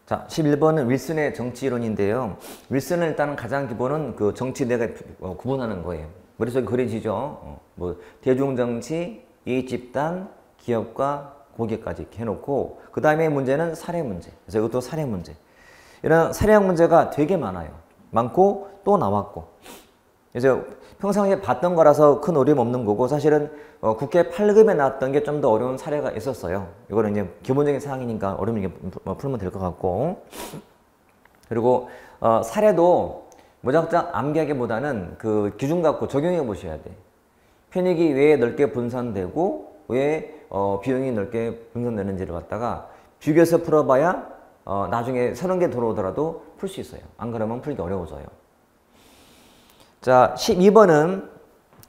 자, 11번은 윌슨의 정치 이론인데요. 윌슨은 일단 가장 기본은 그 정치 내가 구분하는 거예요. 머릿속에 그려지죠. 뭐 대중정치, 이익집단, 기업과 고객까지 이렇게 해놓고 그 다음에 문제는 사례 문제. 그래서 이것도 사례 문제. 이런 사례형 문제가 되게 많아요. 많고 또 나왔고. 그래서 평상시에 봤던 거라서 큰 어려움 없는 거고 사실은 국회 8급에 나왔던 게 좀 더 어려운 사례가 있었어요. 이거는 이제 기본적인 사항이니까 어려우면 풀면 될 것 같고. 그리고 사례도 무작정 암기하기보다는 그 기준 갖고 적용해 보셔야 돼. 편익이 왜 넓게 분산되고 왜 비용이 넓게 분산되는지를 갖다가 비교해서 풀어봐야 나중에 새로운 게 들어오더라도 풀 수 있어요. 안 그러면 풀기 어려워져요. 자, 12번은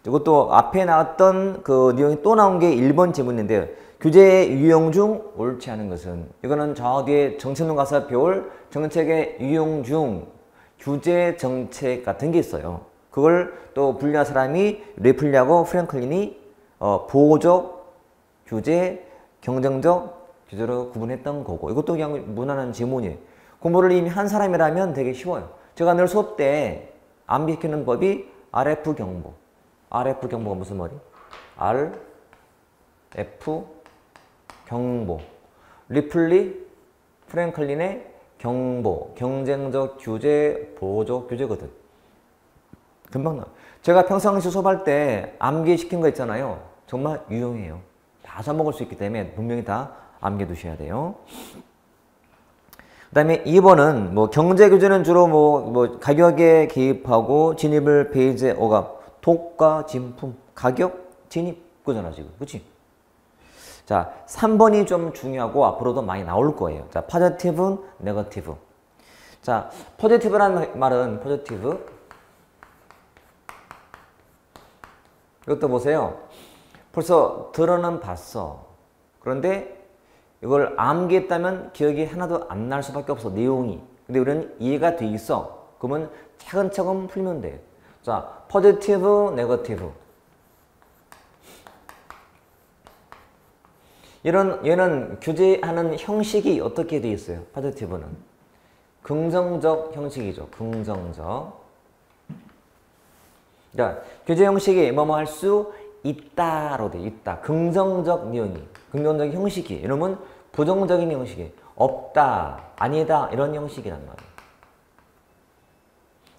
이것도 앞에 나왔던 그 내용이 또 나온 게 1번 지문인데요. 규제의 유용 중 옳지 않은 것은 이거는 저 뒤에 정책론 가서 배울 정책의 유용 중 규제 정책 같은 게 있어요. 그걸 또 분류한 사람이 레플리하고 프랭클린이 보호적 규제, 경쟁적 규제로 구분했던 거고 이것도 그냥 무난한 지문이에요. 공부를 이미 한 사람이라면 되게 쉬워요. 제가 늘 수업 때 암기시키는 법이 RF 경보. RF 경보가 무슨 말이? RF 경보. 리플리, 프랭클린의 경보. 경쟁적 규제, 보호적 규제거든. 금방 나와요. 제가 평상시 수업할 때 암기시킨 거 있잖아요. 정말 유용해요. 다 써먹을 수 있기 때문에 분명히 다 암기해 두셔야 돼요. 그 다음에 2번은 뭐 경제 규제는 주로 뭐 가격에 개입하고 진입을 배제 억압, 독과 진품, 가격, 진입 그거잖아 지금, 그치? 자, 3번이 좀 중요하고 앞으로도 많이 나올 거예요. 자, 포지티브, 네거티브. 자, 포지티브라는 말은 포지티브. 이것도 보세요. 벌써 들어는 봤어. 그런데 이걸 암기했다면 기억이 하나도 안 날 수밖에 없어, 내용이. 근데 우리는 이해가 돼 있어. 그러면 차근차근 풀면 돼. 자, 포지티브, 네거티브. 얘는 규제하는 형식이 어떻게 돼 있어요? 포지티브는. 긍정적 형식이죠. 긍정적. 그러니까 규제 형식이 뭐뭐 할 수 있다로 돼 있다. 긍정적 내용이. 긍정적 형식이. 이러면 부정적인 형식이. 없다, 아니다 이런 형식이란 말이에요.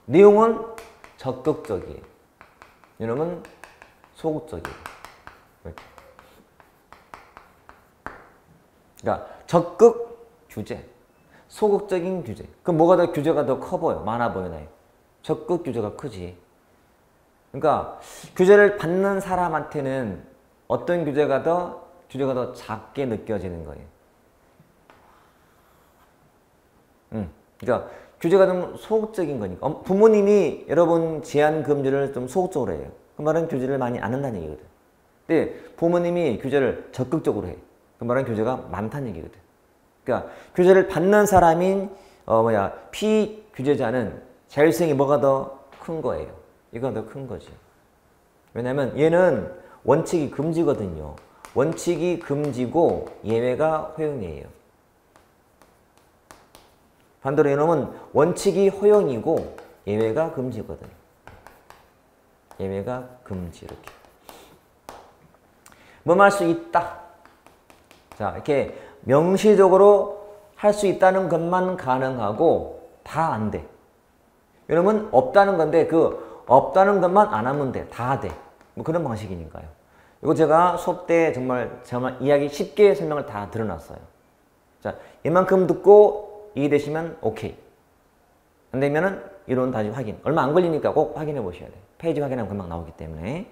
내용은 적극적이에요. 이러면 소극적이에요. 그러니까 적극 규제, 소극적인 규제. 그럼 뭐가 더 규제가 더 커 보여? 많아 보이나요? 적극 규제가 크지. 그러니까 규제를 받는 사람한테는 어떤 규제가 더 작게 느껴지는 거예요. 그러니까 규제가 좀 소극적인 거니까. 부모님이 여러분 제한 금지를 좀 소극적으로 해요. 그 말은 규제를 많이 안 한다는 얘기거든. 근데 부모님이 규제를 적극적으로 해. 그 말은 규제가 많다는 얘기거든. 그러니까 규제를 받는 사람인 피규제자는 자율성이 뭐가 더 큰 거예요. 이건 더 큰 거지. 왜냐면 얘는 원칙이 금지거든요. 원칙이 금지고 예외가 허용이에요. 반대로 이놈은 원칙이 허용이고 예외가 금지거든. 예외가 금지 이렇게. 뭐뭐 할 수 있다. 자, 이렇게 명시적으로 할 수 있다는 것만 가능하고 다 안 돼. 이러면 없다는 건데 그 없다는 것만 안 하면 돼. 다 돼. 뭐 그런 방식이니까요. 이거 제가 수업 때 정말 이야기 쉽게 설명을 다 드러났어요. 자, 이만큼 듣고 이해되시면 오케이. 안 되면은 이론 다시 확인. 얼마 안 걸리니까 꼭 확인해 보셔야 돼요. 페이지 확인하면 금방 나오기 때문에.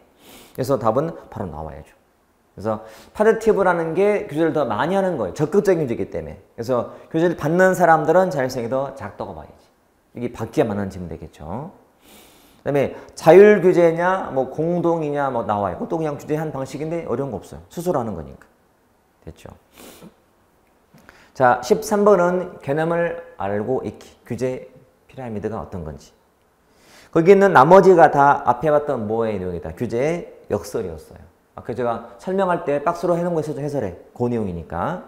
그래서 답은 바로 나와야죠. 그래서 포지티브라는 게 규제를 더 많이 하는 거예요. 적극적인 규제이기 때문에. 그래서 규제를 받는 사람들은 자율성이 더 작다고 봐야지. 이게 받기에 맞는 질문 되겠죠. 그 다음에 자율규제냐, 뭐 공동이냐, 뭐 나와요. 그것도 그냥 규제한 방식인데 어려운 거 없어요. 스스로 하는 거니까. 됐죠. 자, 13번은 개념을 알고 익히. 규제 피라미드가 어떤 건지. 거기 있는 나머지가 다 앞에 봤던 뭐의 내용이다. 규제의 역설이었어요. 아까 제가 설명할 때 박스로 해놓은 거 있어도 해설해. 그 내용이니까.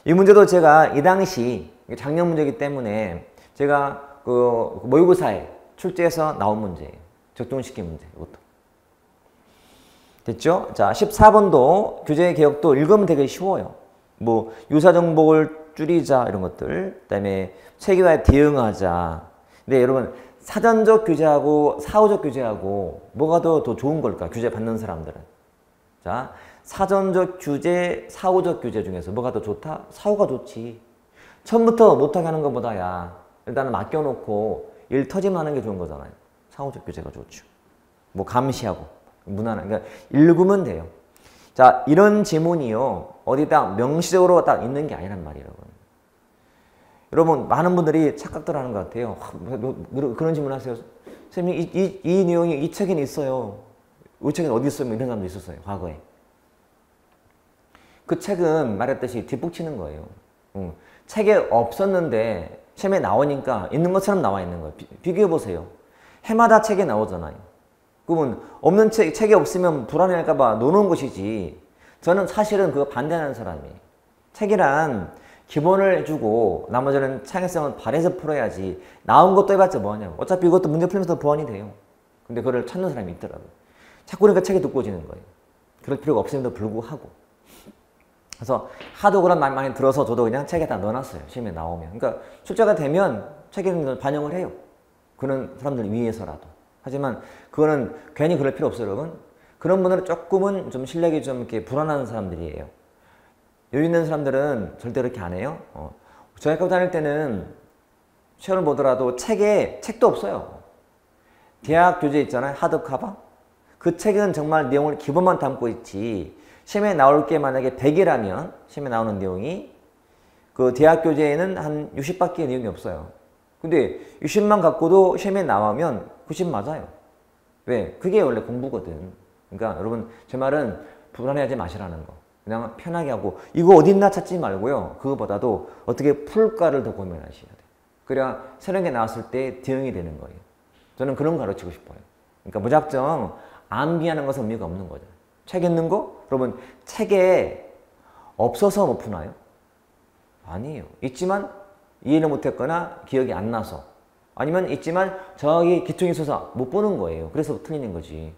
이 문제도 제가 이 당시 작년 문제이기 때문에 제가 그 모의고사에 출제해서 나온 문제예요. 적중시킨 문제, 이것도. 됐죠? 자, 14번도 교재 개혁도 읽으면 되게 쉬워요. 뭐 유사 정보를 줄이자 이런 것들, 그다음에 세계화에 대응하자. 근데 여러분 사전적 교재하고 사후적 교재하고 뭐가 더 좋은 걸까? 교재 받는 사람들은. 자, 사전적 교재, 사후적 교재 중에서 뭐가 더 좋다? 사후가 좋지. 처음부터 못하게 하는 것보다야 일단은 맡겨놓고 일 터지면 하는 게 좋은 거잖아요. 사후적 교재가 좋죠. 뭐 감시하고 무난한, 그러니까 읽으면 돼요. 자, 이런 지문이요 어디다 명시적으로 딱 있는 게 아니란 말이에요. 여러분 많은 분들이 착각들 하는 것 같아요. 그런 질문 하세요. 선생님 이 내용이 이 책에는 있어요. 이 책은 어디 있어요? 이런 사람도 있었어요. 과거에. 그 책은 말했듯이 뒷북치는 거예요. 책에 없었는데 시험에 나오니까 있는 것처럼 나와 있는 거예요. 비교해 보세요. 해마다 책에 나오잖아요. 그러면 없는 책이 없으면 불안해할까 봐 놓는 것이지. 저는 사실은 그거 반대하는 사람이에요. 책이란 기본을 해주고 나머지는 창의성을 발휘해서 풀어야지. 나온 것도 해봤자 뭐하냐고. 어차피 이것도 문제 풀면서 보완이 돼요. 근데 그걸 찾는 사람이 있더라고요. 자꾸 그러니까 책이 두꺼워지는 거예요. 그럴 필요가 없음에도 불구하고. 그래서 하도 그런 말 많이 들어서 저도 그냥 책에다 넣어놨어요. 시험에 나오면. 그러니까 출제가 되면 책에 반영을 해요. 그런 사람들 위해서라도. 하지만 그거는 괜히 그럴 필요 없어요, 여러분. 그런 분들은 조금은 좀 실력이 좀 이렇게 불안한 사람들이에요. 여유 있는 사람들은 절대 그렇게 안 해요. 저희 학교 다닐 때는 시험을 보더라도 책도 없어요. 대학 교재 있잖아요. 하드커버. 그 책은 정말 내용을 기본만 담고 있지. 시험에 나올 게 만약에 100이라면 시험에 나오는 내용이 그 대학 교재에는 한 60밖에 내용이 없어요. 근데 60만 갖고도 시험에 나오면 90 맞아요. 왜? 그게 원래 공부거든. 그러니까 여러분 제 말은 불안해하지 마시라는 거. 그냥 편하게 하고 이거 어디 있나 찾지 말고요. 그거보다도 어떻게 풀까를 더 고민하셔야 돼요. 그래야 새로운 게 나왔을 때 대응이 되는 거예요. 저는 그런 거 가르치고 싶어요. 그러니까 무작정 암기하는 것은 의미가 없는 거죠. 책 읽는 거? 여러분 책에 없어서 못 푸나요? 아니에요. 있지만 이해를 못했거나 기억이 안 나서 아니면 있지만 저기 기통이 있어서 못 보는 거예요. 그래서 틀리는 거지.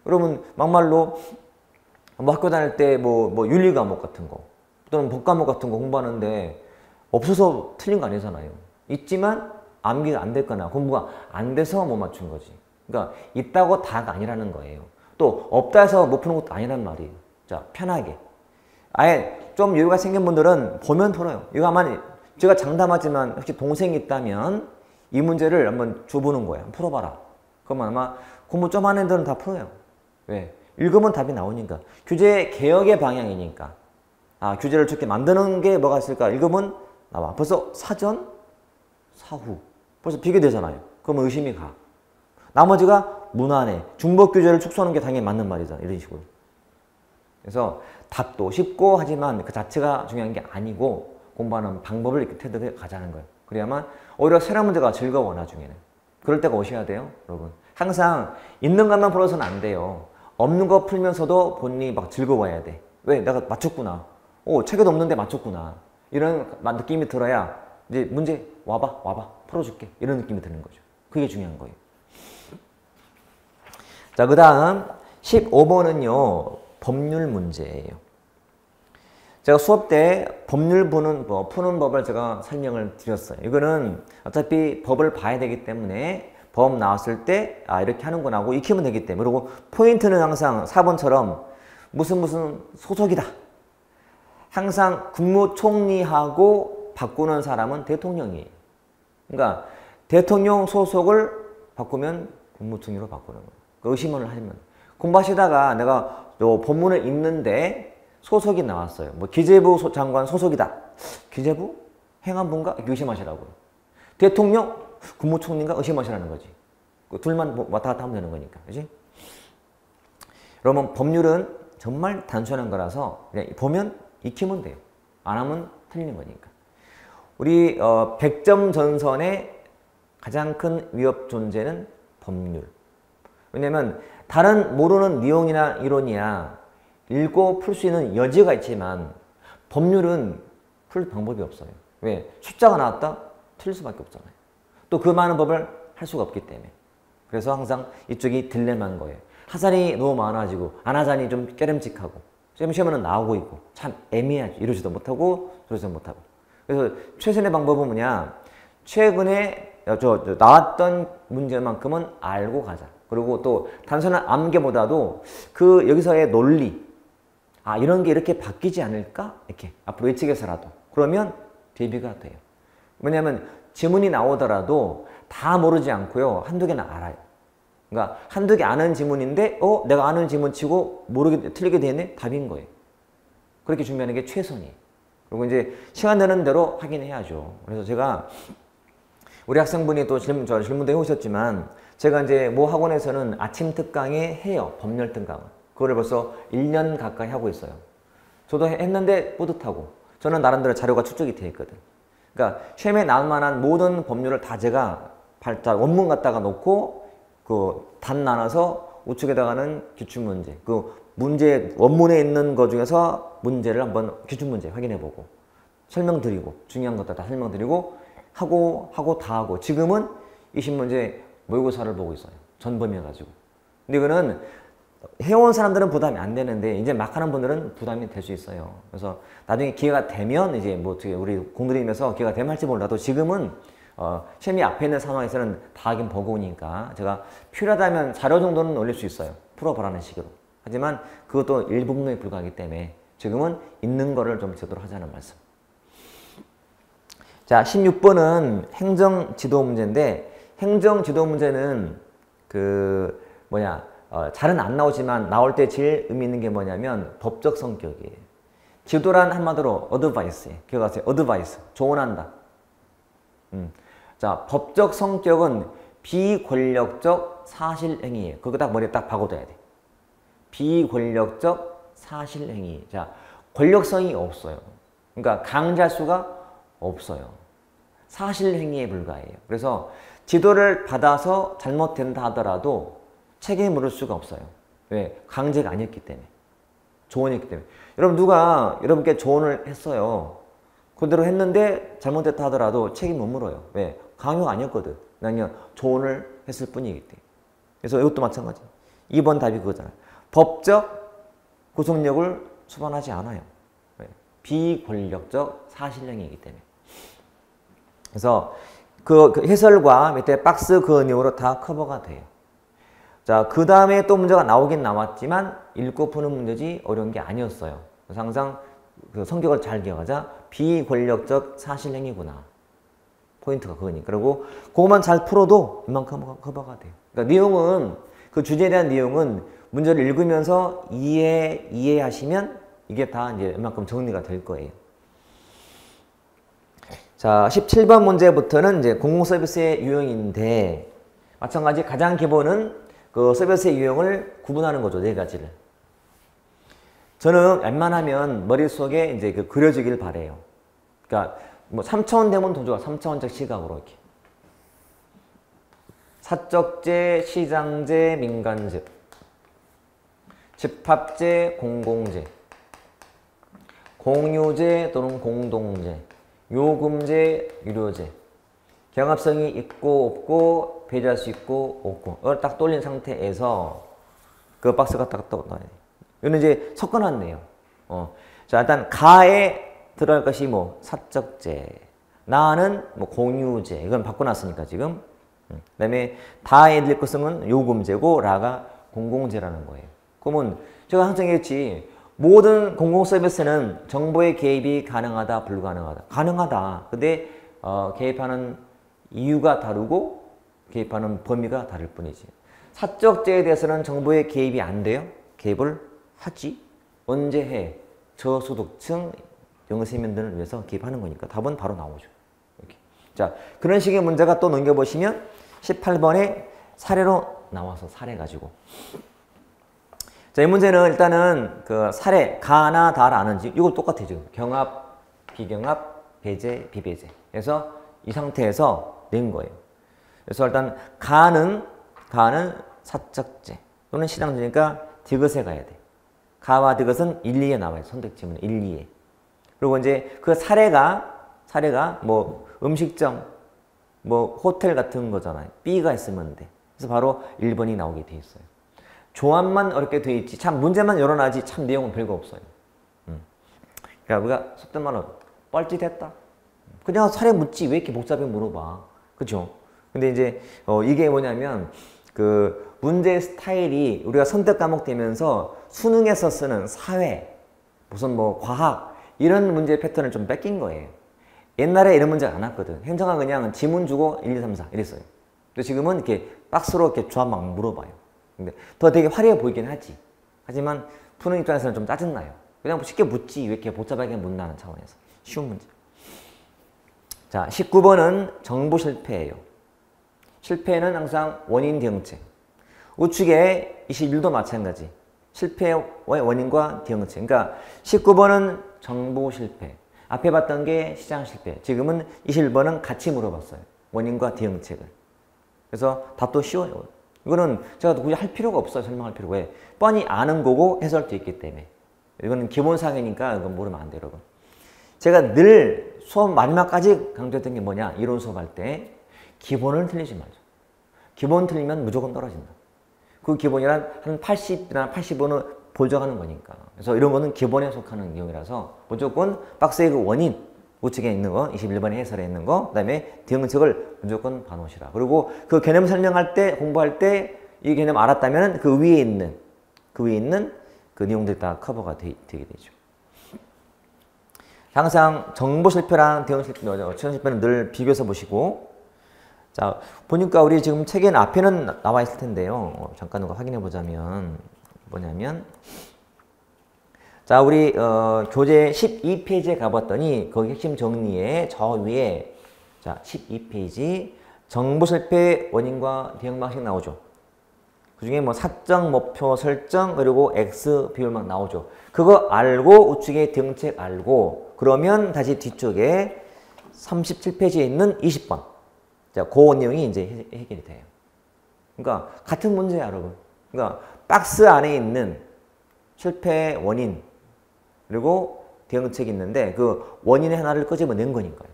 여러분 막말로 뭐 학교 다닐 때 뭐 윤리 과목 같은 거 또는 법 과목 같은 거 공부하는데 없어서 틀린 거 아니잖아요. 있지만 암기가 안 됐거나 공부가 안 돼서 못 맞춘 거지. 그러니까 있다고 다가 아니라는 거예요. 또 없다 해서 못 푸는 것도 아니란 말이에요. 자, 편하게. 아예 좀 여유가 생긴 분들은 보면 풀어요. 이거 아마 제가 장담하지만 혹시 동생이 있다면 이 문제를 한번 줘보는 거예요. 풀어봐라. 그러면 아마 공부 좀 하는 애들은 다 풀어요. 왜? 읽으면 답이 나오니까. 규제 개혁의 방향이니까. 아, 규제를 좋게 만드는 게 뭐가 있을까? 읽으면 나와. 벌써 사전, 사후. 벌써 비교되잖아요. 그러면 의심이 가. 나머지가 무난해. 중복 규제를 축소하는 게 당연히 맞는 말이잖아. 이런 식으로. 그래서 답도 쉽고 하지만 그 자체가 중요한 게 아니고 공부하는 방법을 이렇게 태도해 가자는 거예요. 그래야만 오히려 새로운 문제가 즐거워 나중에는. 그럴 때가 오셔야 돼요. 여러분. 항상 있는 것만 풀어서는 안 돼요. 없는 거 풀면서도 본인이 막 즐거워야 돼. 왜? 내가 맞췄구나. 책에도 없는데 맞췄구나. 이런 느낌이 들어야 이제 문제 와봐 풀어줄게. 이런 느낌이 드는 거죠. 그게 중요한 거예요. 자, 그 다음 15번은요. 법률 문제예요. 제가 수업 때 법률 푸는 법을 제가 설명을 드렸어요. 이거는 어차피 법을 봐야 되기 때문에 법 나왔을 때 이렇게 하는구나 하고 익히면 되기 때문에. 그리고 포인트는 항상 4번처럼 무슨 소속이다. 항상 국무총리하고 바꾸는 사람은 대통령이에요. 그러니까 대통령 소속을 바꾸면 국무총리로 바꾸는 거예요. 의심을 하면. 공부하시다가 내가 요 본문을 읽는데 소속이 나왔어요. 뭐 기재부 장관 소속이다. 기재부? 행안부인가? 의심하시라고요. 대통령? 국무총리인가? 의심하시라는 거지. 둘만 왔다 갔다 하면 되는 거니까. 그지? 여러분 법률은 정말 단순한 거라서 그냥 보면 익히면 돼요. 안 하면 틀리는 거니까. 우리 100점 전선의 가장 큰 위협 존재는 법률. 왜냐면 다른 모르는 내용이나 이론이야 읽고 풀 수 있는 여지가 있지만 법률은 풀 방법이 없어요. 왜? 숫자가 나왔다? 틀릴 수밖에 없잖아요. 또 그 많은 법을 할 수가 없기 때문에. 그래서 항상 이쪽이 딜레마인 거예요. 하산이 너무 많아지고 안 하산이 좀 깨름직하고 시험은 나오고 있고 참 애매하죠. 이러지도 못하고 저러지도 못하고. 그래서 최선의 방법은 뭐냐? 최근에 나왔던 문제만큼은 알고 가자. 그리고 또 단순한 암기보다도 그 여기서의 논리, 아 이런 게 이렇게 바뀌지 않을까? 이렇게 앞으로 예측해서라도 그러면 대비가 돼요. 왜냐하면 지문이 나오더라도 다 모르지 않고요. 한두 개는 알아요. 그러니까 한두 개 아는 지문인데 내가 아는 지문 치고 모르게 틀리게 되네? 답인 거예요. 그렇게 준비하는 게 최선이에요. 그리고 이제 시간 되는 대로 확인해야죠. 그래서 제가 우리 학생분이 또 질문도 해오셨지만 제가 이제 모 학원에서는 아침 특강에 해요. 법률 특강을. 그거를 벌써 1년 가까이 하고 있어요. 저도 했는데 뿌듯하고 저는 나름대로 자료가 축적이 되어 있거든. 그러니까 시험에 나올 만한 모든 법률을 다 제가 원문 갖다가 놓고 그 단 나눠서 우측에다가는 기출문제, 그 문제 원문에 있는 것 중에서 문제를 한번 기출문제 확인해보고 설명드리고 중요한 것들 다 설명드리고 하고 다 하고 지금은 20문제 모의고사를 보고 있어요. 전범위해가지고. 근데 이거는 해온 사람들은 부담이 안 되는데 이제 막 하는 분들은 부담이 될 수 있어요. 그래서 나중에 기회가 되면 이제 뭐 어떻게 우리 공들이면서 기회가 되면 할지 몰라도 지금은 시험이 앞에 있는 상황에서는 다 하긴 버거우니까 제가 필요하다면 자료 정도는 올릴 수 있어요. 풀어보라는 식으로. 하지만 그것도 일부분에 불과하기 때문에 지금은 있는 거를 좀 제대로 하자는 말씀. 자, 16번은 행정지도 문제인데 행정지도 문제는 잘은 안 나오지만 나올 때 제일 의미 있는 게 뭐냐면 법적 성격이에요. 지도란 한마디로 어드바이스예요. 기억하세요. 어드바이스. 조언한다. 자, 법적 성격은 비권력적 사실행위예요. 그거 딱 머리에 딱 박아둬야 돼. 비권력적 사실행위. 자, 권력성이 없어요. 그러니까 강제할 수가 없어요. 사실행위에 불과해요. 그래서 지도를 받아서 잘못된다 하더라도 책임을 물을 수가 없어요. 왜? 강제가 아니었기 때문에. 조언이었기 때문에. 여러분 누가 여러분께 조언을 했어요. 그대로 했는데 잘못됐다 하더라도 책임 못 물어요. 왜? 강요가 아니었거든. 그냥 조언을 했을 뿐이기 때문에. 그래서 이것도 마찬가지. 2번 답이 그거잖아요. 법적 구속력을 수반하지 않아요. 왜? 비권력적 사실행위이기 때문에. 그래서 그 해설과 밑에 박스 그 내용으로 다 커버가 돼요. 자, 그 다음에 또 문제가 나오긴 나왔지만 읽고 푸는 문제지 어려운 게 아니었어요. 그래서 항상 그 성격을 잘 기억하자. 비권력적 사실행위구나. 포인트가 그거니까. 그리고 그것만 잘 풀어도 이만큼 커버가 돼요. 그러니까 내용은 그 주제에 대한 내용은 문제를 읽으면서 이해하시면 이게 다 이제 이만큼 정리가 될 거예요. 자, 17번 문제부터는 이제 공공서비스의 유형인데 마찬가지 가장 기본은 그 서비스의 유형을 구분하는 거죠. 네 가지를. 저는 웬만하면 머릿속에 이제 그려지길 바래요. 그러니까 뭐 3차원 되면 더 좋아. 3차원적 시각으로 이렇게. 사적재, 시장재, 민간재, 집합재, 공공재, 공유재 또는 공동재, 요금제, 유료제. 경합성이 있고 없고 배제할 수 있고 없고 이걸 딱 돌린 상태에서 그 박스가 딱 나와요. 이거는 이제 섞어놨네요. 자, 일단 가에 들어갈 것이 뭐 사적제, 나는 뭐 공유제. 이건 바꿔놨으니까 지금. 그다음에 다에 들 것은 요금제고 라가 공공제라는 거예요. 그러면 제가 항상 얘기했지. 모든 공공서비스는 정보의 개입이 가능하다, 불가능하다. 가능하다. 근데 개입하는 이유가 다르고 개입하는 범위가 다를 뿐이지. 사적제에 대해서는 정보의 개입이 안 돼요. 개입을 하지. 언제 해? 저소득층 영세민들을 위해서 개입하는 거니까 답은 바로 나오죠. 이렇게. 자, 그런 식의 문제가 또 넘겨보시면 18번에 사례로 나와서 사례 가지고. 자, 이 문제는 일단은 그 사례, 가나 다를 아는지, 이거 똑같아요, 지금. 경합, 비경합, 배제, 비배제. 그래서 이 상태에서 낸 거예요. 그래서 일단 가는 사적제 또는 시장제니까 디귿에 가야 돼. 가와 디귿은 1, 2에 나와요. 선택지문에 1, 2에. 그리고 이제 그 사례가 사례가 뭐 음식점, 뭐 호텔 같은 거잖아요. B가 있으면 돼. 그래서 바로 1번이 나오게 돼 있어요. 조합만 어렵게 돼 있지 참 문제만 열어놔지 참 내용은 별거 없어요. 그러니까 우리가 속된 말로 뻘짓했다. 그냥 사례 묻지 왜 이렇게 복잡하게 물어봐. 그죠? 근데 이제 이게 뭐냐면 그 문제 스타일이 우리가 선택 과목 되면서 수능에서 쓰는 사회, 무슨 뭐 과학 이런 문제 패턴을 좀 뺏긴 거예요. 옛날에 이런 문제가 안 왔거든. 행정은 그냥 지문 주고 1, 2, 3, 4 이랬어요. 근데 지금은 이렇게 박스로 이렇게 조합 막 물어봐요. 근데 더 되게 화려해 보이긴 하지. 하지만 푸는 입장에서는 좀 짜증나요. 그냥 쉽게 묻지 왜 이렇게 복잡하게 묻나는 차원에서. 쉬운 문제. 자, 19번은 정보 실패예요. 실패는 항상 원인 대응책. 우측에 21도 마찬가지. 실패의 원인과 대응책. 그러니까 19번은 정보 실패. 앞에 봤던 게 시장 실패. 지금은 21번은 같이 물어봤어요. 원인과 대응책을. 그래서 답도 쉬워요. 이거는 제가 굳이 할 필요가 없어요. 설명할 필요가. 왜? 뻔히 아는 거고 해설도 있기 때문에. 이거는 기본상이니까 이건 모르면 안 돼요, 여러분. 제가 늘 수업 마지막까지 강조했던 게 뭐냐? 이론 수업할 때 기본을 틀리지 말자. 기본 틀리면 무조건 떨어진다. 그 기본이란 한 80이나 85는 보정하는 거니까. 그래서 이런 거는 기본에 속하는 내용이라서 무조건 박스의 그 원인, 우측에 있는 거, 21번에 해설에 있는 거, 그 다음에 대응책을 무조건 봐놓으시라. 그리고 그 개념 설명할 때, 공부할 때 이 개념 알았다면 그 위에 있는 그 내용들이 다 커버가 되게 되죠. 항상 정보 실패랑 대응 실패, 최선 실패는 늘 비교해서 보시고. 자, 보니까 우리 지금 책에는 앞에는 나와 있을 텐데요. 잠깐 확인해 보자면 뭐냐면, 자, 우리 교재 12페이지에 가봤더니 거기 핵심 정리에 저 위에 자 12페이지 정보 실패 원인과 대응 방식 나오죠. 그 중에 뭐 사적 목표 설정 그리고 X 비율만 나오죠. 그거 알고 우측에 대응책 알고 그러면 다시 뒤쪽에 37페이지에 있는 20번. 자, 그 내용이 이제 해결이 돼요. 그러니까 같은 문제야, 여러분. 그러니까 박스 안에 있는 실패 원인 그리고 대응책이 있는데 그 원인의 하나를 끄집어낸 거니까요.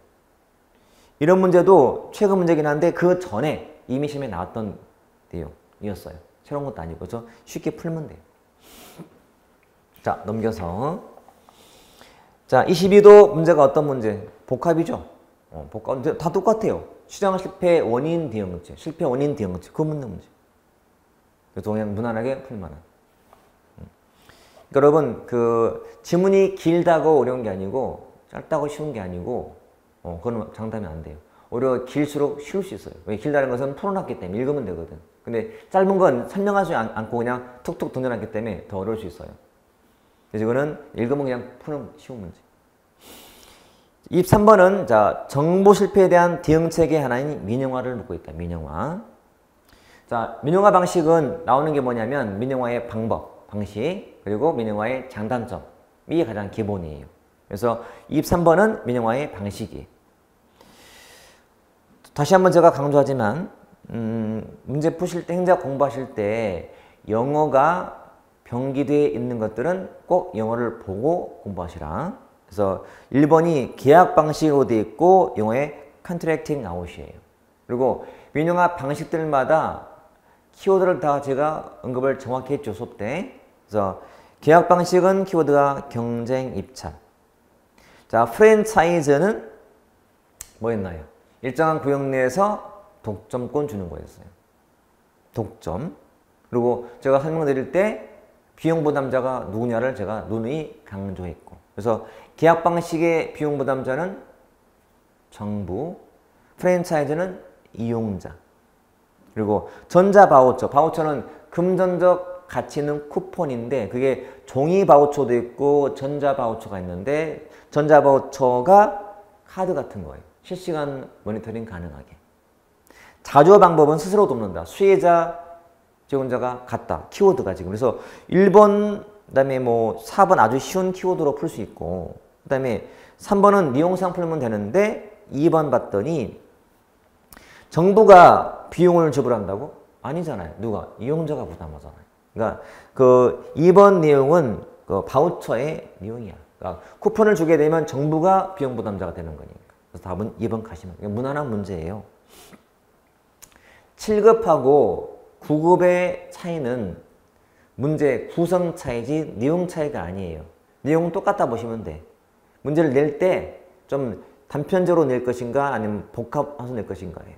이런 문제도 최근 문제긴 한데 그 전에 이미 시험에 나왔던 내용이었어요. 새로운 것도 아니고 그래서 쉽게 풀면 돼요. 자, 넘겨서 자, 22도 문제가 어떤 문제? 복합이죠. 복합 다 똑같아요. 시장 실패 원인 대응책, 실패 원인 대응책 그 묻는 문제. 그래서 그냥 무난하게 풀만한. 여러분 그 지문이 길다고 어려운 게 아니고 짧다고 쉬운 게 아니고 그건 장담이 안 돼요. 오히려 길수록 쉬울 수 있어요. 왜? 길다는 것은 풀어놨기 때문에 읽으면 되거든. 근데 짧은 건 설명하지 않고 그냥 툭툭 던져놨기 때문에 더 어려울 수 있어요. 그래서 이거는 읽으면 그냥 푸는 쉬운 문제. 23번은 자 정보 실패에 대한 대응책의 하나인 민영화를 묻고 있다. 민영화. 자, 민영화 방식은 나오는 게 뭐냐면 민영화의 방법, 방식, 그리고 민영화의 장단점이 가장 기본이에요. 그래서 23번은 민영화의 방식이에요. 다시 한번 제가 강조하지만 문제 푸실 때, 행자 공부하실 때 영어가 병기되어 있는 것들은 꼭 영어를 보고 공부하시라. 그래서 1번이 계약 방식으로 되어 있고 영어의 컨트랙팅 아웃이에요. 그리고 민영화 방식들마다 키워드를 다 제가 언급을 정확히 했죠, 수업 때. 그래서 계약 방식은 키워드가 경쟁, 입찰. 자, 프랜차이즈는 뭐였나요? 일정한 구역 내에서 독점권 주는 거였어요. 독점. 그리고 제가 설명드릴 때 비용 부담자가 누구냐를 제가 누누이 강조했고. 그래서 계약 방식의 비용 부담자는 정부, 프랜차이즈는 이용자. 그리고 전자 바우처. 바우처는 금전적 가치 있는 쿠폰인데 그게 종이 바우처도 있고 전자 바우처가 있는데 전자 바우처가 카드 같은 거예요. 실시간 모니터링 가능하게. 자조 방법은 스스로 돕는다. 수혜자, 제공자가 같다. 키워드가 지금. 그래서 1번, 그 다음에 뭐 4번 아주 쉬운 키워드로 풀 수 있고 그 다음에 3번은 미용상 풀면 되는데 2번 봤더니 정부가 비용을 지불한다고? 아니잖아요. 누가? 이용자가 부담하잖아요. 그러니까 그 2번 내용은 그 바우처의 내용이야. 그러니까 쿠폰을 주게 되면 정부가 비용 부담자가 되는 거니까. 그래서 답은 2번 가시면 돼요. 무난한 문제예요. 7급하고 9급의 차이는 문제 구성 차이지 내용 차이가 아니에요. 내용은 똑같다 보시면 돼. 문제를 낼 때 좀 단편적으로 낼 것인가 아니면 복합해서 낼 것인가예요.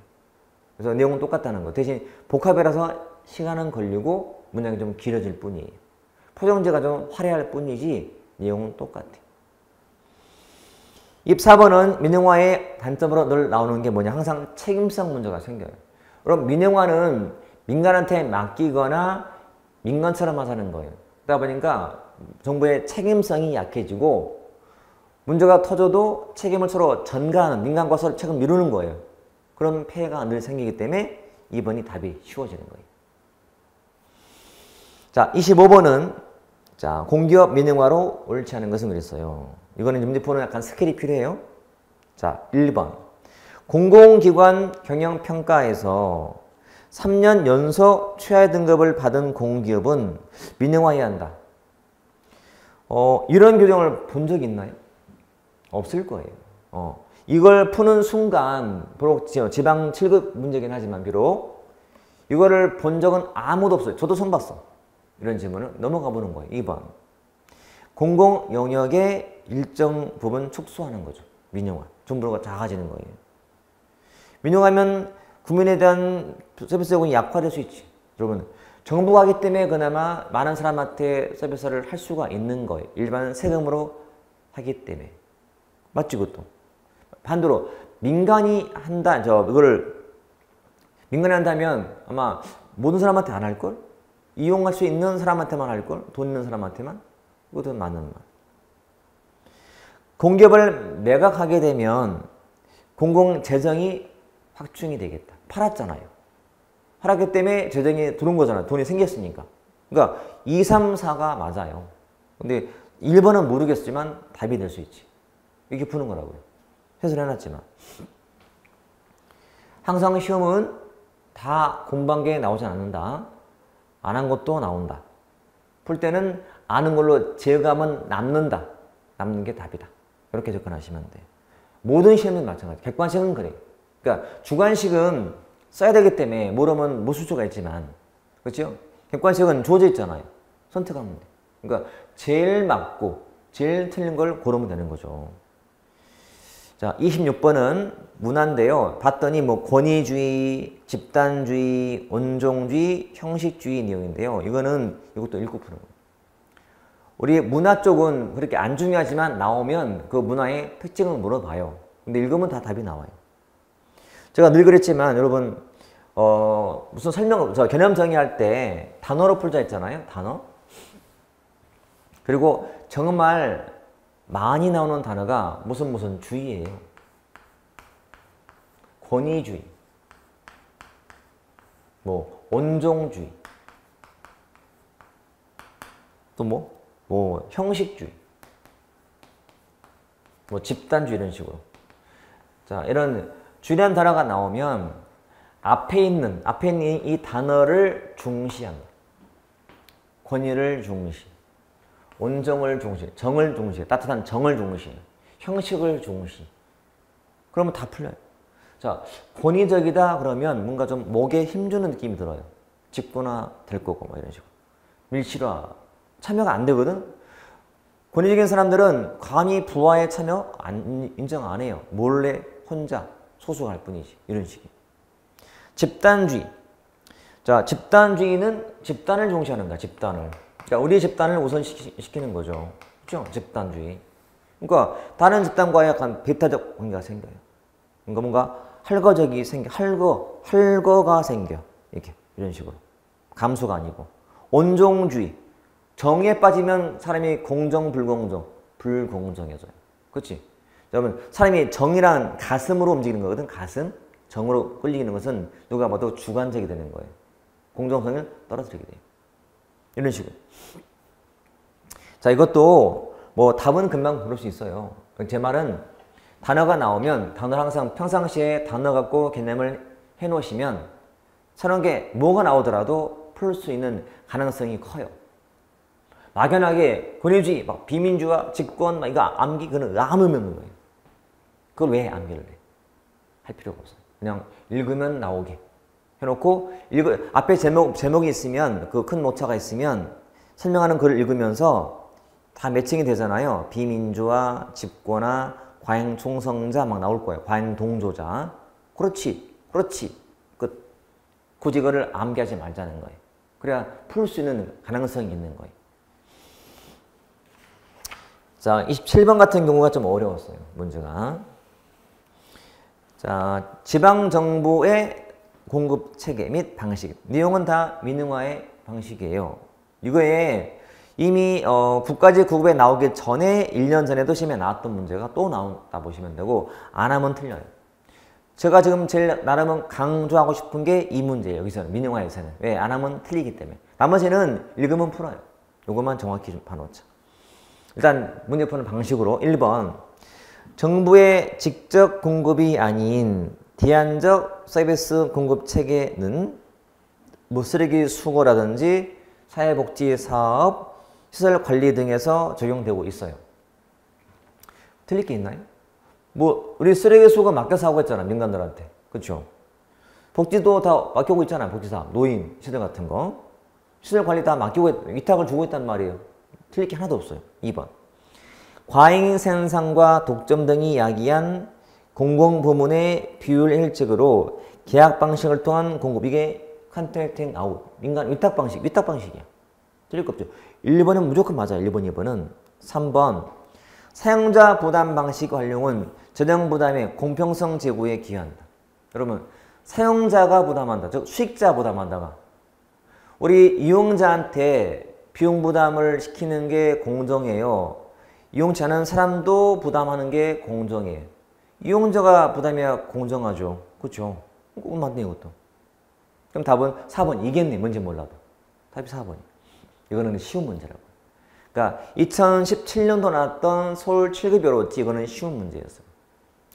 그래서 내용은 똑같다는 거. 대신 복합이라서 시간은 걸리고 문장이 좀 길어질 뿐이에요. 포장지가 좀 화려할 뿐이지 내용은 똑같아요. 24번은 민영화의 단점으로 늘 나오는 게 뭐냐. 항상 책임성 문제가 생겨요. 그럼 민영화는 민간한테 맡기거나 민간처럼 하자는 거예요. 그러다 보니까 정부의 책임성이 약해지고 문제가 터져도 책임을 서로 전가하는, 민간과 서로 책임을 미루는 거예요. 그런 폐해가 늘 생기기 때문에 2번이 답이 쉬워지는 거예요. 자, 25번은 자, 공기업 민영화로 옳지 않은 것은 그랬어요. 이거는 문제푸는 약간 스킬이 필요해요. 자, 1번. 공공기관 경영평가에서 3년 연속 최하 등급을 받은 공기업은 민영화해야 한다. 이런 규정을 본 적 있나요? 없을 거예요. 이걸 푸는 순간, 비록 지방 7급 문제긴 하지만 비록 이거를 본 적은 아무도 없어요. 저도 처음 봤어. 이런 질문을 넘어가 보는 거예요. 2번. 공공 영역의 일정 부분 축소하는 거죠. 민영화. 정부가 작아지는 거예요. 민영화하면 국민에 대한 서비스 요금이 약화될 수 있지. 여러분, 정부가 하기 때문에 그나마 많은 사람한테 서비스를 할 수가 있는 거예요. 일반 세금으로 하기 때문에. 맞지, 그것도? 반대로 민간이 한다. 이거를 민간이 한다면 아마 모든 사람한테 안 할걸? 이용할 수 있는 사람한테만 할걸? 돈 있는 사람한테만? 그것도 맞는 말. 공기업을 매각하게 되면 공공재정이 확충이 되겠다. 팔았잖아요. 팔았기 때문에 재정이 들어온 거잖아요. 돈이 생겼으니까. 그러니까 2, 3, 4가 맞아요. 근데 1번은 모르겠지만 답이 될 수 있지. 이렇게 푸는 거라고요. 해설을 해놨지만. 항상 시험은 다 공부한 나오지 않는다. 안 한 것도 나온다. 풀 때는 아는 걸로 제어감은 남는다. 남는 게 답이다. 이렇게 접근하시면 돼요. 모든 시험은 마찬가지. 객관식은 그래요. 그러니까 주관식은 써야 되기 때문에 모르면 못 쓸 수가 있지만, 그렇죠? 객관식은 주어져 있잖아요. 선택하면 돼. 그러니까 제일 맞고 제일 틀린 걸 고르면 되는 거죠. 자, 26번은 문화인데요. 봤더니 뭐 권위주의, 집단주의, 온종주의, 형식주의 내용인데요. 이것도 읽고 푸는 거예요. 우리 문화 쪽은 그렇게 안 중요하지만 나오면 그 문화의 특징을 물어봐요. 근데 읽으면 다 답이 나와요. 제가 늘 그랬지만 여러분 무슨 개념 정의할 때 단어로 풀자 했잖아요. 단어. 그리고 정말 많이 나오는 단어가 무슨 주의예요. 권위주의, 뭐 온종주의, 또 뭐 형식주의, 뭐 집단주의 이런 식으로. 자, 이런 주의라는 단어가 나오면 앞에 있는 이 단어를 중시한다. 권위를 중시, 온정을 중시, 정을 중시, 따뜻한 정을 중시, 형식을 중시. 그러면 다 풀려요. 자, 권위적이다 그러면 뭔가 좀 목에 힘주는 느낌이 들어요. 직구나 될 거고 뭐 이런 식으로. 밀실화, 참여가 안 되거든. 권위적인 사람들은 감히 부하에 참여 인정 안 해요. 몰래 혼자 소수가 할 뿐이지. 이런 식이에요. 집단주의. 자, 집단주의는 집단을 중시하는 거야. 집단을. 그러니까 우리 집단을 우선시키는 거죠. 그렇죠? 집단주의. 그러니까 다른 집단과의 약간 배타적 관계가 생겨요. 그러니까 뭔가 할거적이 생겨. 할거가 생겨. 이렇게 이런 식으로. 감수가 아니고. 온종주의. 정에 빠지면 사람이 불공정해져요. 그렇지? 여러분, 사람이 정이란 가슴으로 움직이는 거거든. 가슴. 정으로 끌리는 것은 누가 봐도 주관적이 되는 거예요. 공정성을 떨어뜨리게 돼요. 이런 식으로. 자, 이것도 뭐 답은 금방 고를 수 있어요. 제 말은 단어가 나오면 단어를 항상 평상시에 단어 갖고 개념을 해놓으시면 서너 개 뭐가 나오더라도 풀 수 있는 가능성이 커요. 막연하게 권위주의, 막 비민주화, 집권, 이거 암기, 그는 아무 의미 없는 거예요. 그걸 왜 암기를 해? 할 필요가 없어요. 그냥 읽으면 나오게 해놓고 앞에 제목이 있으면 그 큰 오차가 있으면 설명하는 글을 읽으면서 다 매칭이 되잖아요. 비민주화, 집권화, 과잉 총성자 막 나올 거예요. 과잉 동조자. 그렇지. 끝. 굳이 이거를 암기하지 말자는 거예요. 그래야 풀 수 있는 가능성이 있는 거예요. 자, 27번 같은 경우가 좀 어려웠어요. 문제가. 자, 지방정부의 공급 체계 및 방식. 내용은 다 민영화의 방식이에요. 이거에 이미 국가지 구급에 나오기 전에 1년 전에도 시험에 나왔던 문제가 또 나온다 보시면 되고 안 하면 틀려요. 제가 지금 제일 나름은 강조하고 싶은 게 이 문제예요. 여기서는 민영화에서는. 왜? 안 하면 틀리기 때문에. 나머지는 읽으면 풀어요. 요것만 정확히 좀 봐놓자. 일단 문제 푸는 방식으로 1번 정부의 직접 공급이 아닌 대안적 서비스 공급 체계는 뭐 쓰레기 수거라든지 사회복지사업, 시설관리 등에서 적용되고 있어요. 틀릴 게 있나요? 뭐 우리 쓰레기 수거 맡겨서 하고 있잖아. 민간들한테. 그렇죠? 복지도 다 맡기고 있잖아요. 복지사, 노인, 시설 같은 거. 시설관리 다 맡기고 위탁을 주고 있단 말이에요. 틀릴 게 하나도 없어요. 2번 과잉 생산과 독점 등이 야기한 공공부문의 비효율 획책으로 계약 방식을 통한 공급. 이게 컨트랙팅 아웃. 민간 위탁 방식이야. 틀릴 거 없죠. 1번은 무조건 맞아요. 1번, 2번은. 3번 사용자 부담 방식 활용은 전형 부담의 공평성 제고에 기여한다. 여러분 사용자가 부담한다. 즉 수익자 부담한다가 우리 이용자한테 비용 부담을 시키는 게 공정해요. 이용자는 사람도 부담하는 게 공정해요. 이용자가 부담해야 공정하죠. 그렇죠? 그거 맞네 이것도. 그럼 답은 4번 이겠네. 뭔지 몰라도. 답이 4번이에요. 이거는 쉬운 문제라고. 그러니까 2017년도 나왔던 서울 7급 여로지 이거는 쉬운 문제였어요.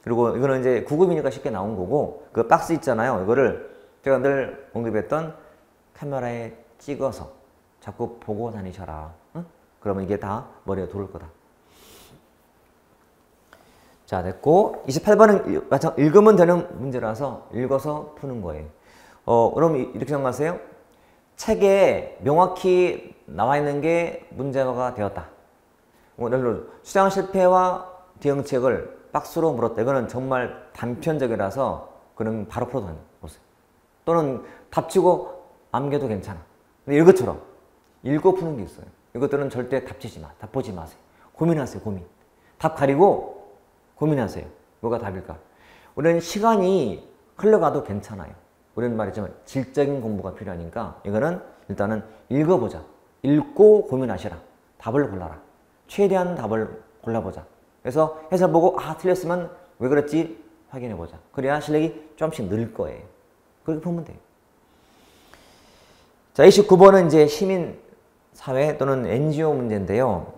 그리고 이거는 이제 9급이니까 쉽게 나온 거고 그 박스 있잖아요. 이거를 제가 늘 언급했던 카메라에 찍어서 자꾸 보고 다니셔라. 응? 그러면 이게 다 머리에 들어올 거다. 자, 됐고 28번은 읽으면 되는 문제라서 읽어서 푸는 거예요. 그럼 이렇게 생각하세요. 책에 명확히 나와 있는 게 문제가 되었다. 예를 들어 수량 실패와 대응책을 박스로 물었다. 이거는 정말 단편적이라서 그럼 바로 풀어도 보세요. 또는 답치고 암겨도 괜찮아. 근데 이것처럼 읽고 푸는 게 있어요. 이것들은 절대 답치지 마. 답 보지 마세요. 고민하세요. 고민. 답 가리고 고민하세요. 뭐가 답일까? 우리는 시간이 흘러가도 괜찮아요. 우리는 말이지만 질적인 공부가 필요하니까 이거는 일단은 읽어보자. 읽고 고민하시라. 답을 골라라. 최대한 답을 골라보자. 그래서 해설 보고 틀렸으면 왜 그랬지 확인해보자. 그래야 실력이 조금씩 늘 거예요. 그렇게 보면 돼요. 자, 29번은 이제 시민사회 또는 NGO 문제인데요.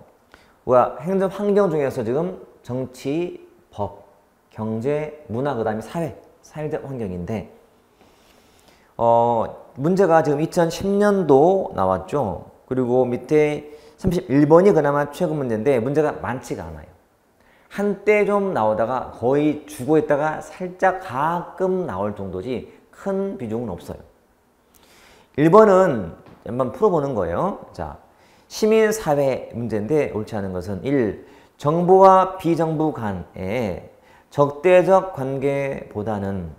우리가 행정 환경 중에서 지금 정치, 법, 경제, 문화, 그 다음에 사회적 환경인데 문제가 지금 2010년도 나왔죠. 그리고 밑에 31번이 그나마 최근 문제인데 문제가 많지가 않아요. 한때 좀 나오다가 거의 주고 있다가 살짝 가끔 나올 정도지 큰 비중은 없어요. 1번은 한번 풀어보는 거예요. 자, 시민사회 문제인데 옳지 않은 것은 1. 정부와 비정부 간의 적대적 관계보다는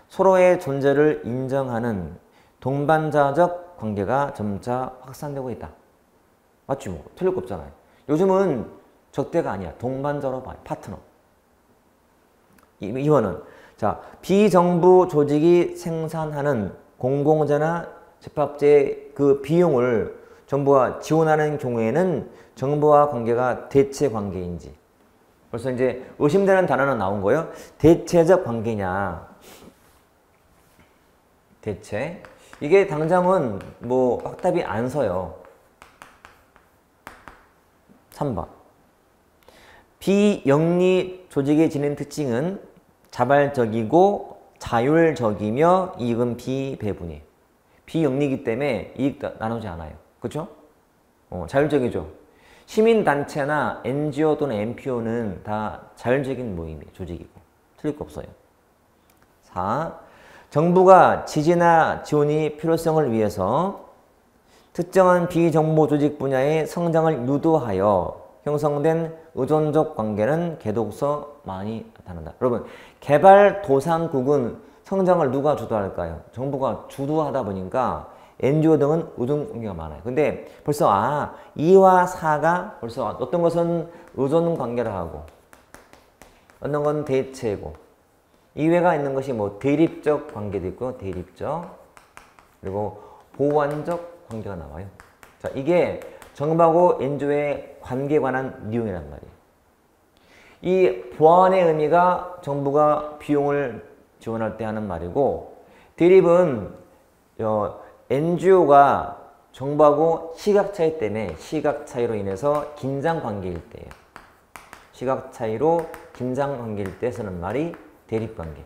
서로의 존재를 인정하는 동반자적 관계가 점차 확산되고 있다. 맞지 뭐. 틀릴 거 없잖아요. 요즘은 적대가 아니야. 동반자로 봐요. 파트너. 2번은 자, 비정부 조직이 생산하는 공공재나 집합재 그 비용을 정부가 지원하는 경우에는 정부와 관계가 대체 관계인지. 벌써 이제 의심되는 단어는 나온 거예요. 대체적 관계냐. 대체. 이게 당장은 뭐 확답이 안 서요. 3번. 비영리 조직의 지닌 특징은 자발적이고 자율적이며 이익은 비배분이에요. 비영리이기 때문에 이익 나누지 않아요. 그렇죠? 자율적이죠. 시민단체나 NGO 또는 NPO는 다 자율적인 모임이에요. 조직이고. 틀릴 거 없어요. 4. 정부가 지지나 지원이 필요성을 위해서 특정한 비정보 조직 분야의 성장을 유도하여 형성된 의존적 관계는 계속서 많이 나타난다. 여러분, 개발도상국은 성장을 누가 주도할까요? 정부가 주도하다 보니까 NGO 등은 의존 관계가 많아요. 근데 벌써 2와 4가 벌써 어떤 것은 의존 관계를 하고 어떤 건 대체고 이외가 있는 것이 뭐 대립적 관계도 있고 대립적 그리고 보완적 관계가 나와요. 자, 이게 정부하고 NGO의 관계에 관한 내용이란 말이에요. 이 보완의 의미가 정부가 비용을 지원할 때 하는 말이고 대립은 NGO가 정부하고 시각 차이 때문에 시각 차이로 인해서 긴장 관계일 때예요. 시각 차이로 긴장 관계일 때 쓰는 말이 대립 관계.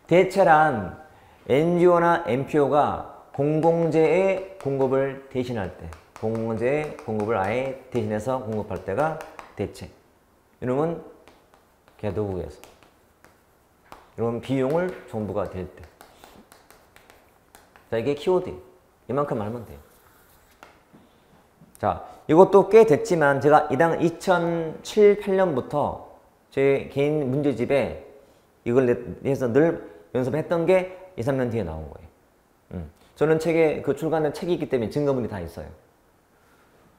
대체란 NGO나 NPO가 공공재의 공급을 대신할 때, 공공재의 공급을 아예 대신해서 공급할 때가 대체. 이놈은 개도국에서. 이런 비용을 정부가 댈 때. 자, 이게 키워드. 이만큼 알면 돼요. 자, 이것도 꽤 됐지만 제가 2007, 8년부터 제 개인 문제집에 이걸 해서 늘 연습했던 게 2, 3년 뒤에 나온 거예요. 저는 책에 출간된 책이 있기 때문에 증거물이 다 있어요.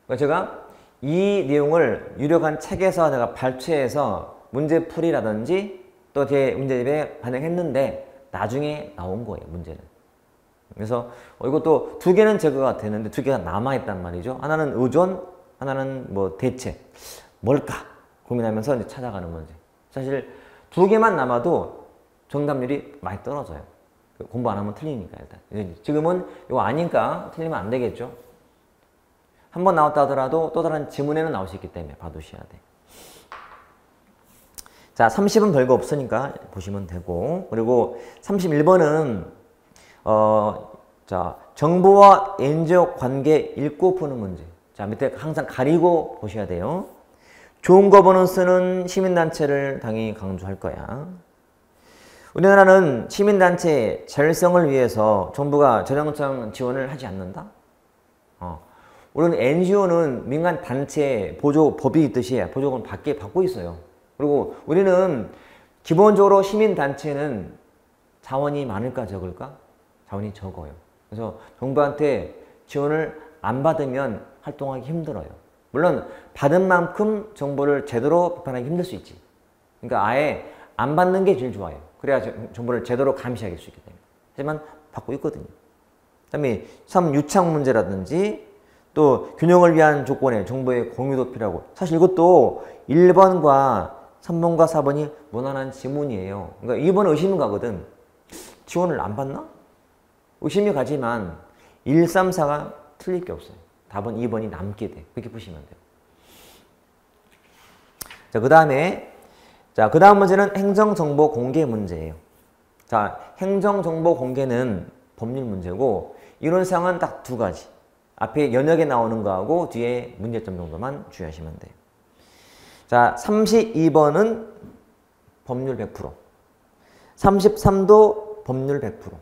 그러니까 제가 이 내용을 유력한 책에서 내가 발췌해서 문제풀이라든지 또 제 문제집에 반영했는데 나중에 나온 거예요, 문제는. 그래서 이것도 2개는 제거가 되는데 2개가 남아있단 말이죠. 하나는 의존, 하나는 뭐 대체. 뭘까? 고민하면서 이제 찾아가는 문제. 사실 2개만 남아도 정답률이 많이 떨어져요. 공부 안 하면 틀리니까 일단. 지금은 이거 아니까 틀리면 안 되겠죠. 한 번 나왔다 하더라도 또 다른 지문에는 나올 수 있기 때문에 봐두셔야 돼. 자, 30은 별거 없으니까 보시면 되고 그리고 31번은 자, 정부와 NGO 관계 읽고 푸는 문제. 자, 밑에 항상 가리고 보셔야 돼요. 좋은 거버넌스는 시민단체를 당연히 강조할 거야. 우리나라는 시민단체 자율성을 위해서 정부가 재정청 지원을 하지 않는다? 우리는 NGO는 민간단체 보조법이 있듯이 보조금을 받고 있어요. 그리고 우리는 기본적으로 시민단체는 자원이 많을까 적을까? 자원이 적어요. 그래서 정부한테 지원을 안 받으면 활동하기 힘들어요. 물론 받은 만큼 정보를 제대로 비판하기 힘들 수 있지. 그러니까 아예 안 받는 게 제일 좋아요. 그래야 정보를 제대로 감시할 수 있기 때문에. 하지만 받고 있거든요. 그 다음에 3. 유착 문제라든지 또 균형을 위한 조건에 정보의 공유도 필요하고 사실 이것도 1번과 3번과 4번이 무난한 지문이에요. 그러니까 2번은 의심이 가거든. 지원을 안 받나? 의심이 가지만 1, 3, 4가 틀릴 게 없어요. 답은 2번이 남게 돼. 그렇게 보시면 돼요. 자, 그 다음 문제는 행정정보 공개 문제예요. 자, 행정정보 공개는 법률 문제고 이론상은 딱 2가지. 앞에 연역에 나오는 거하고 뒤에 문제점 정도만 주의하시면 돼요. 자, 32번은 법률 100%. 33도 법률 100%. 그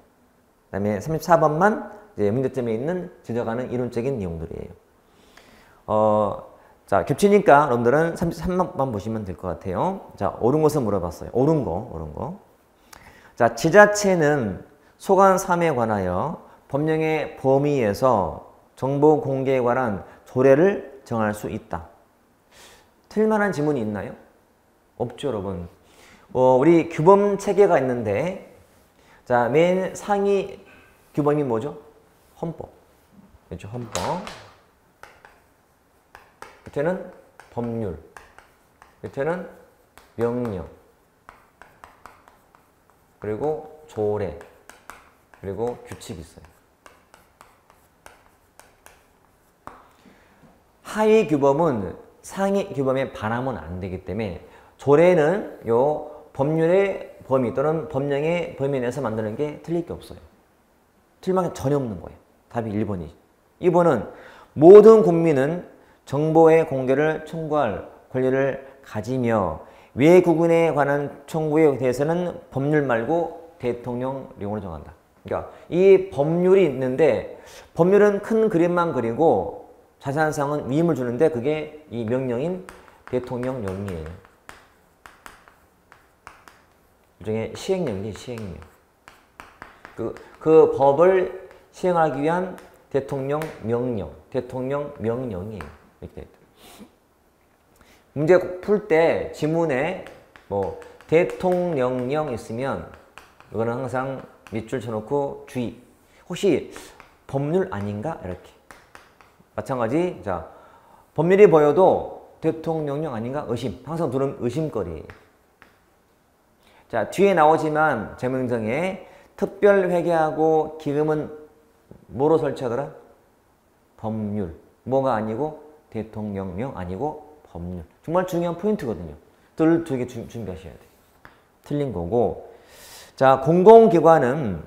다음에 34번만 이제 문제점에 있는 지적하는 이론적인 내용들이에요. 자, 겹치니까 여러분들은 33번만 보시면 될 것 같아요. 자, 옳은 것을 물어봤어요. 옳은 거. 자, 지자체는 소관 사무에 관하여 법령의 범위에서 정보 공개에 관한 조례를 정할 수 있다. 틀릴만한 지문이 있나요? 없죠, 여러분. 우리 규범 체계가 있는데, 자, 맨 상위 규범이 뭐죠? 헌법. 그렇죠, 헌법. 밑에는 법률. 밑에는 명령. 그리고 조례. 그리고 규칙이 있어요. 하위 규범은 상위 규범에 반하면 안 되기 때문에 조례는 요 법률의 범위 또는 법령의 범위 내에서 만드는 게 틀릴 게 없어요. 틀림한 게 전혀 없는 거예요. 답이 1번이지. 2번은 모든 국민은 정보의 공개를 청구할 권리를 가지며 외국인에 관한 청구에 대해서는 법률 말고 대통령령으로 정한다. 그러니까 이 법률이 있는데 법률은 큰 그림만 그리고 자세한 사항은 위임을 주는데 그게 이 명령인 대통령령이에요. 일종의 시행령이지, 시행령. 그 법을 시행하기 위한 대통령 명령, 대통령 명령이에요. 이렇게 문제 풀 때 지문에 뭐 대통령령 있으면 이거는 항상 밑줄 쳐놓고 주의. 혹시 법률 아닌가? 이렇게. 마찬가지. 자, 법률이 보여도 대통령령 아닌가? 의심. 항상 두는 의심거리. 자, 뒤에 나오지만 제명정에 특별회계하고 기금은 뭐로 설치하더라? 법률. 뭐가 아니고 대통령령 아니고 법률. 정말 중요한 포인트거든요. 두 개 준비하셔야 돼요. 틀린 거고. 자, 공공기관은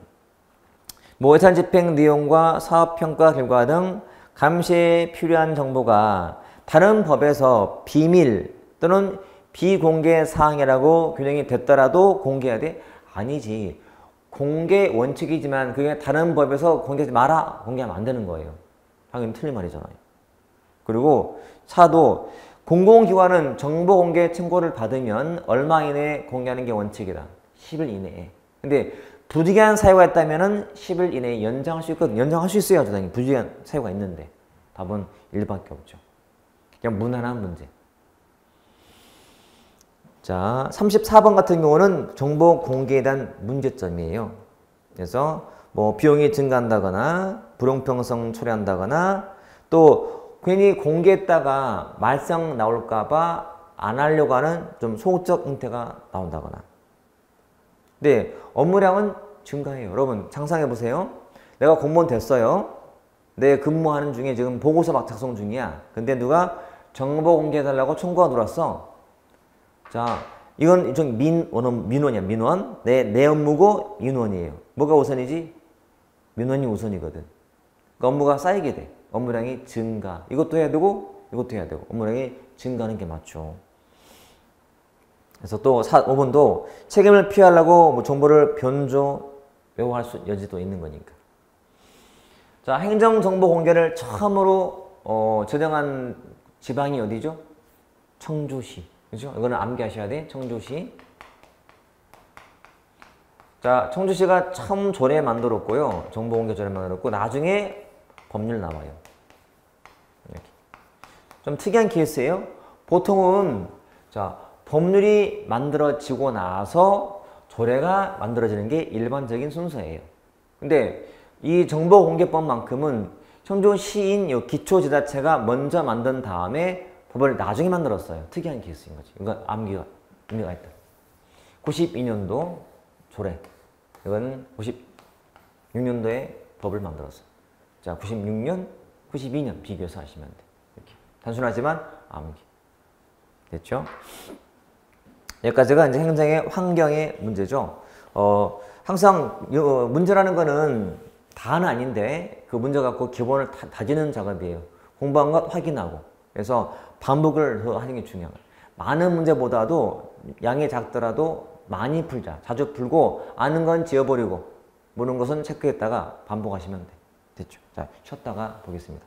뭐 예산 집행 내용과 사업평가 결과 등 감시에 필요한 정보가 다른 법에서 비밀 또는 비공개 사항이라고 규정이 됐더라도 공개해야 돼? 아니지. 공개 원칙이지만 그게 다른 법에서 공개하지 마라. 공개하면 안 되는 거예요. 당연히 틀린 말이잖아요. 그리고 차도 공공기관은 정보 공개 청구를 받으면 얼마 이내에 공개하는 게 원칙이다. 10일 이내에. 근데 부득이한 사유가 있다면 10일 이내에 연장할 수 있거든. 연장할 수 있어야죠. 당연히 부득이한 사유가 있는데. 답은 1밖에 없죠. 그냥 무난한 문제. 자, 34번 같은 경우는 정보 공개에 대한 문제점이에요. 그래서 뭐 비용이 증가한다거나 불용평성 초래한다거나 또 괜히 공개했다가 말썽 나올까봐 안 하려고 하는 좀 소극적 형태가 나온다거나. 근데 업무량은 증가해요. 여러분 상상해 보세요. 내가 공무원 됐어요. 내 근무하는 중에 지금 보고서 막 작성 중이야. 근데 누가 정보 공개해달라고 청구가 들어왔어. 자, 이건 좀 민원이야, 민원. 내 업무고 민원이에요. 뭐가 우선이지? 민원이 우선이거든. 그러니까 업무가 쌓이게 돼. 업무량이 증가. 이것도 해야 되고, 이것도 해야 되고. 업무량이 증가하는 게 맞죠. 그래서 또 5번도 책임을 피하려고 뭐 정보를 변조, 왜곡할 수 여지도 있는 거니까. 자, 행정정보 공개를 처음으로 제정한 지방이 어디죠? 청주시. 그죠? 이거는 암기하셔야 돼. 청주시. 자, 청주시가 처음 조례 만들었고요. 정보공개 조례 만들었고 나중에 법률 나와요. 이렇게. 좀 특이한 케이스예요. 보통은 자, 법률이 만들어지고 나서 조례가 만들어지는 게 일반적인 순서예요. 근데 이 정보공개법만큼은 청주시인 이 기초지자체가 먼저 만든 다음에 법을 나중에 만들었어요. 특이한 케이스인 거지. 이건 암기가 의미가 있다. 92년도 조례. 이건 96년도에 법을 만들었어요. 자, 96년, 92년 비교해서 하시면 돼. 이렇게. 단순하지만 암기. 됐죠? 여기까지가 이제 행정의 환경의 문제죠. 항상 문제라는 거는 다는 아닌데 그 문제 갖고 기본을 다지는 작업이에요. 공부한 것 확인하고. 그래서 반복을 더 하는 게 중요해요. 많은 문제보다도 양이 작더라도 많이 풀자. 자주 풀고 아는 건 지워버리고 모르는 것은 체크했다가 반복하시면 돼. 됐죠? 자, 쉬었다가 보겠습니다.